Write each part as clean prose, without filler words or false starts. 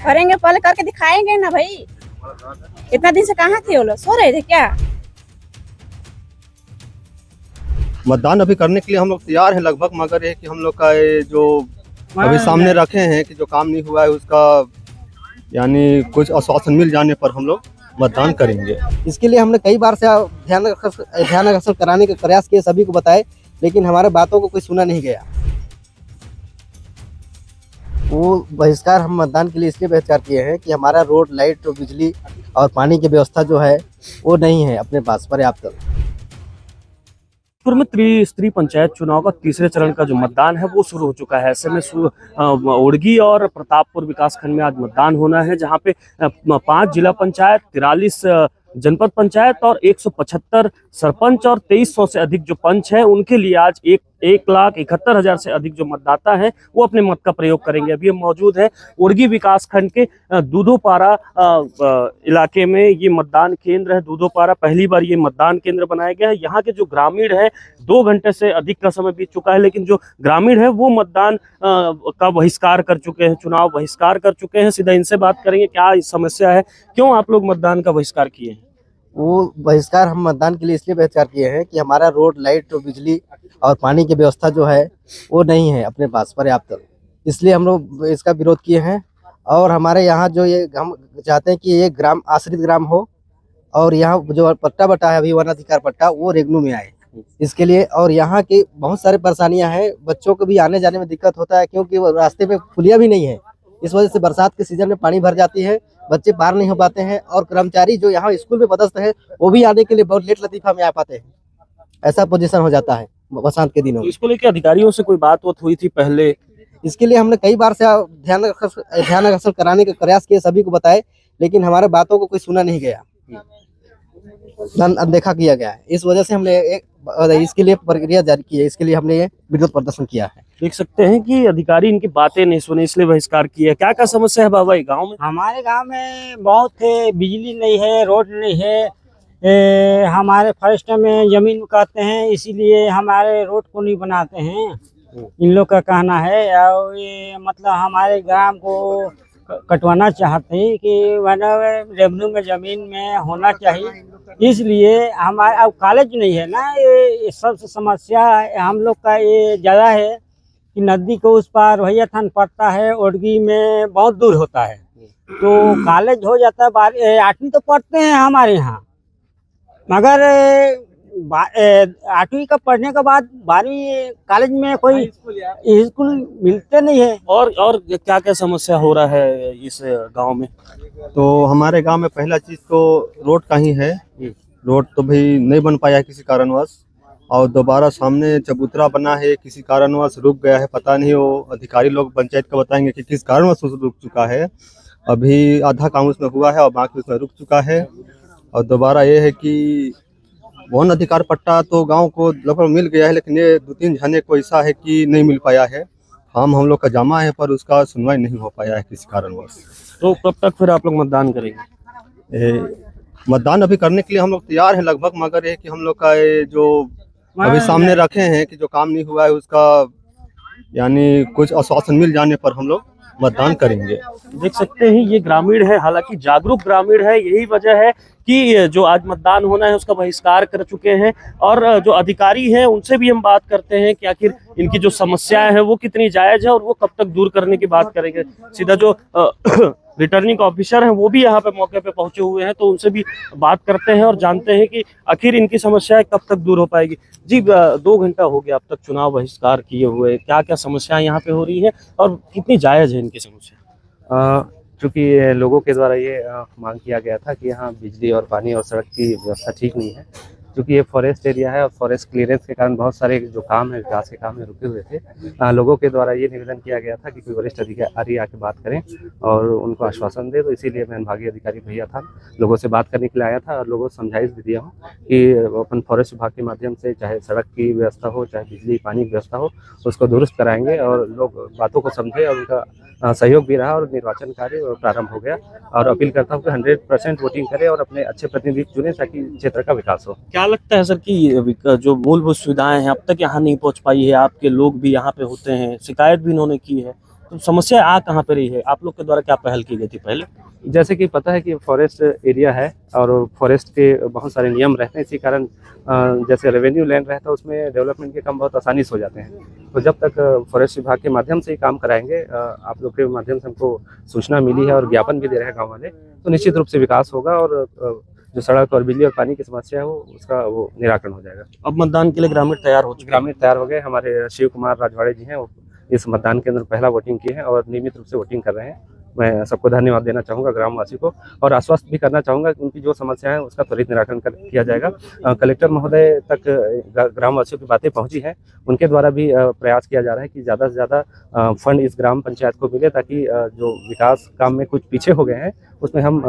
करेंगे, पहले करके दिखाएंगे ना भाई। इतना दिन से कहाँ थे वो लोग, सो रहे थे क्या? मतदान अभी करने के लिए हम लोग तैयार हैं लगभग, मगर ये कि हम लोग का ये जो अभी सामने रखे हैं कि जो काम नहीं हुआ है उसका यानी कुछ आश्वासन मिल जाने पर हम लोग मतदान करेंगे। इसके लिए हमने कई बार से ध्यान आकर्षण कराने का प्रयास किए, सभी को बताए, लेकिन हमारे बातों को कोई सुना नहीं गया। वो बहिष्कार हम मतदान के लिए इसलिए बहिष्कार किए हैं कि हमारा रोड, लाइट, बिजली और पानी की व्यवस्था जो है वो नहीं है अपने पास पर्याप्त। जौनपुर में त्रिस्तरीय पंचायत चुनाव का तीसरे चरण का जो मतदान है वो शुरू हो चुका है। ऐसे में ओड़गी और प्रतापपुर विकासखंड में आज मतदान होना है, जहां पे 5 जिला पंचायत, 43 जनपद पंचायत और 175 सरपंच और 2300 से अधिक जो पंच है उनके लिए आज 1,71,000 से अधिक जो मतदाता है वो अपने मत का प्रयोग करेंगे। अभी हम मौजूद है ओड़गी विकासखंड के दूधोपारा इलाके में। ये मतदान केंद्र है दूधोपारा, पहली बार ये मतदान केंद्र बनाया गया है। यहाँ के जो ग्रामीण है 2 घंटे से अधिक का समय बीत चुका है, लेकिन जो ग्रामीण है वो मतदान का बहिष्कार कर चुके हैं, चुनाव बहिष्कार कर चुके हैं। सीधा इनसे बात करेंगे क्या समस्या है, क्यों आप लोग मतदान का बहिष्कार किए हैं? वो बहिष्कार हम मतदान के लिए इसलिए बहिष्कार किए हैं कि हमारा रोड, लाइट, बिजली और पानी की व्यवस्था जो है वो नहीं है अपने पास पर्याप्त, इसलिए हम लोग इसका विरोध किए हैं। और हमारे यहाँ जो ये हम चाहते हैं कि ये ग्राम आश्रित ग्राम हो और यहाँ जो पट्टा बटा है अभी वन अधिकार पट्टा वो रेगनू में आए, इसके लिए। और यहाँ की बहुत सारी परेशानियाँ हैं, बच्चों को भी आने जाने में दिक्कत होता है क्योंकि रास्ते में पुलिया भी नहीं है। इस वजह से बरसात के सीजन में पानी भर जाती है, बच्चे पार नहीं हो पाते हैं और कर्मचारी जो यहाँ स्कूल में पदस्थ है वो भी आने के लिए बहुत लेट लतीफा में आ पाते हैं। ऐसा पोजीशन हो जाता है बरसात के दिनों में। इसको लेकर अधिकारियों से कोई बात हुई थी पहले? इसके लिए हमने कई बार से ध्यान आकर्षण कराने का प्रयास किए, सभी को बताए, लेकिन हमारे बातों को कोई सुना नहीं गया, अनदेखा किया गया है। इस वजह से हमने इसके लिए प्रक्रिया जारी की है, इसके लिए हमने ये विरोध प्रदर्शन किया है। देख सकते हैं कि अधिकारी इनकी बातें नहीं सुने, इसलिए बहिष्कार किया। क्या क्या समस्या है बाबा गांव में? हमारे गांव में बहुत है, बिजली नहीं है, रोड नहीं है, हमारे फॉरेस्ट में जमीन कहते हैं, इसीलिए हमारे रोड को नहीं बनाते हैं, इन लोग का कहना है। और ये मतलब हमारे ग्राम को कटवाना चाहते हैं कि मतलब रेवेन्यू में जमीन में होना चाहिए, इसलिए हमारे अब कॉलेज नहीं है ना, ये सबसे समस्या हम लोग का ये ज़्यादा है कि नदी को उस पार भैया थान पड़ता है, ओड़गी में बहुत दूर होता है, तो कॉलेज हो जाता है। 8वीं तो पढ़ते हैं हमारे यहाँ, मगर 8वीं का पढ़ने के बाद 12वीं कॉलेज में कोई स्कूल मिलते नहीं है। और क्या क्या समस्या हो रहा है इस गांव में? तो हमारे गांव में पहला चीज तो रोड का ही है। रोड तो भाई नहीं बन पाया है किसी कारणवश, और दोबारा सामने चबूतरा बना है, किसी कारणवश रुक गया है, पता नहीं वो अधिकारी लोग पंचायत को बताएंगे कि किस कारणवश रुक चुका है। अभी आधा काम उसमें हुआ है और बाकी उसमें रुक चुका है। और दोबारा ये है कि वन अधिकार पट्टा तो गांव को लगभग मिल गया है, लेकिन ये 2-3 जने को ऐसा है कि नहीं मिल पाया है। हम लोग का जमा है पर उसका सुनवाई नहीं हो पाया है किसी कारणवश। तो कब तक फिर आप लोग मतदान करेंगे? मतदान अभी करने के लिए हम लोग तैयार हैं लगभग, मगर ये कि हम लोग का ये जो अभी सामने रखे हैं कि जो काम नहीं हुआ है उसका यानी कुछ आश्वासन मिल जाने पर हम लोग मतदान करेंगे। देख सकते हैं ये ग्रामीण है, हालांकि जागरूक ग्रामीण है, यही वजह है कि जो आज मतदान होना है उसका बहिष्कार कर चुके हैं। और जो अधिकारी हैं उनसे भी हम बात करते हैं कि आखिर इनकी जो समस्याएं हैं वो कितनी जायज है और वो कब तक दूर करने की बात करेंगे। सीधा जो रिटर्निंग ऑफिसर हैं वो भी यहाँ पे मौके पे पहुंचे हुए हैं, तो उनसे भी बात करते हैं और जानते हैं कि आखिर इनकी समस्याएं कब तक दूर हो पाएगी। जी 2 घंटा हो गया अब तक चुनाव बहिष्कार किए हुए, क्या क्या समस्याएं यहाँ पे हो रही है और कितनी जायज है इनकी समस्या? चूँकि लोगों के द्वारा ये मांग किया गया था कि यहाँ बिजली और पानी और सड़क की व्यवस्था ठीक नहीं है, क्योंकि ये फॉरेस्ट एरिया है और फॉरेस्ट क्लियरेंस के कारण बहुत सारे जो काम है, विकास के काम है, रुके हुए थे। लोगों के द्वारा ये निवेदन किया गया था कि कोई वरिष्ठ अधिकारी आके बात करें और उनको आश्वासन दे, तो इसीलिए मैं अनुभागीय अधिकारी भैया था, लोगों से बात करने के लिए आया था और लोगों को समझाइश भी दिया हूँ कि अपन फॉरेस्ट विभाग के माध्यम से चाहे सड़क की व्यवस्था हो, चाहे बिजली पानी की व्यवस्था हो, उसको दुरुस्त कराएंगे और लोग बातों को समझे और उनका सहयोग भी रहा और निर्वाचन कार्य प्रारंभ हो गया। और अपील करता हूँ कि 100% वोटिंग करें और अपने अच्छे प्रतिनिधि चुनें ताकि क्षेत्र का विकास हो। क्या लगता है सर कि जो मूलभूत सुविधाएं हैं अब तक यहाँ नहीं पहुँच पाई है, आपके लोग भी यहाँ पे होते हैं, शिकायत भी इन्होंने की है, तो समस्या आ कहाँ पे रही है, आप लोग के द्वारा क्या पहल की गई थी पहले? जैसे कि पता है कि फॉरेस्ट एरिया है और फॉरेस्ट के बहुत सारे नियम रहते हैं, इसी कारण जैसे रेवेन्यू लैंड रहता है उसमें डेवलपमेंट के काम बहुत आसानी से हो जाते हैं। तो जब तक फॉरेस्ट विभाग के माध्यम से ही काम कराएंगे, आप लोग के माध्यम से हमको सूचना मिली है और ज्ञापन भी दे रहे हैं गाँव वाले, तो निश्चित रूप से विकास होगा और जो सड़क और बिजली और पानी की समस्या है वो उसका वो निराकरण हो जाएगा। अब मतदान के लिए ग्रामीण तैयार हो चुके हैं। ग्रामीण तैयार हो गए, हमारे शिव कुमार राजवाड़े जी हैं, वो इस मतदान केंद्र पहला वोटिंग किए हैं और नियमित रूप से वोटिंग कर रहे हैं। मैं सबको धन्यवाद देना चाहूँगा ग्रामवासी को और आश्वस्त भी करना चाहूँगा कि उनकी जो समस्या है उसका त्वरित निराकरण किया जाएगा। कलेक्टर महोदय तक ग्रामवासियों की बातें पहुँची हैं, उनके द्वारा भी प्रयास किया जा रहा है कि ज़्यादा से ज़्यादा फंड इस ग्राम पंचायत को मिले ताकि जो विकास काम में कुछ पीछे हो गए हैं उसमें हम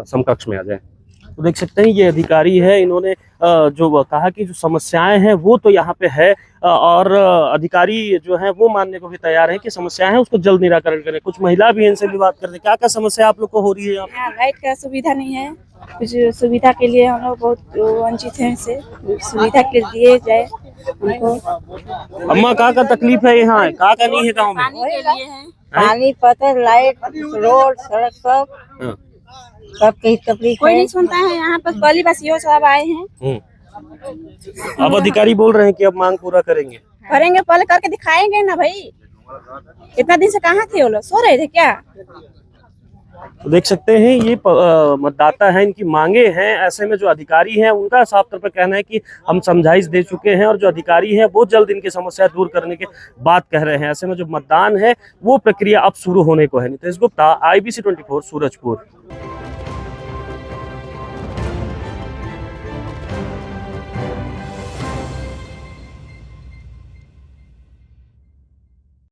समकक्ष में आ जाएँ। तो देख सकते हैं ये अधिकारी है, इन्होंने जो कहा कि जो समस्याएं हैं वो तो यहाँ पे है और अधिकारी जो है वो मानने को भी तैयार है कि समस्याएं हैं उसको जल्द निराकरण करें। कुछ महिला भी इनसे भी बात करते हैं, क्या क्या समस्या आप लोग को हो रही है यहाँ पे? यहाँ लाइट का सुविधा नहीं है, कुछ सुविधा के लिए हम लोग बहुत वंचित हैं, इससे सुविधा के लिए दिए जाए हमको। अम्मा का तकलीफ है यहाँ, का नहीं है गाँव में? पानी के लिए है, पानी पता लाइट रोड सड़क हाँ। सब कहीं तकलीफ कोई है। नहीं सुनता है। यहाँ पर पहली बस यो सब आए हैं, अब अधिकारी बोल रहे हैं कि अब मांग पूरा करेंगे। करेंगे, पहले करके दिखाएंगे ना भाई। इतना दिन से कहाँ थे वो लोग, सो रहे थे क्या? तो देख सकते हैं ये मतदाता हैं, इनकी मांगे हैं। ऐसे में जो अधिकारी हैं उनका साफ तौर पर कहना है कि हम समझाइश दे चुके हैं और जो अधिकारी हैं वो जल्द इनकी समस्या दूर करने के बात कह रहे हैं। ऐसे में जो मतदान है वो प्रक्रिया अब शुरू होने को है। नितेश गुप्ता, IBC 24 सूरजपुर।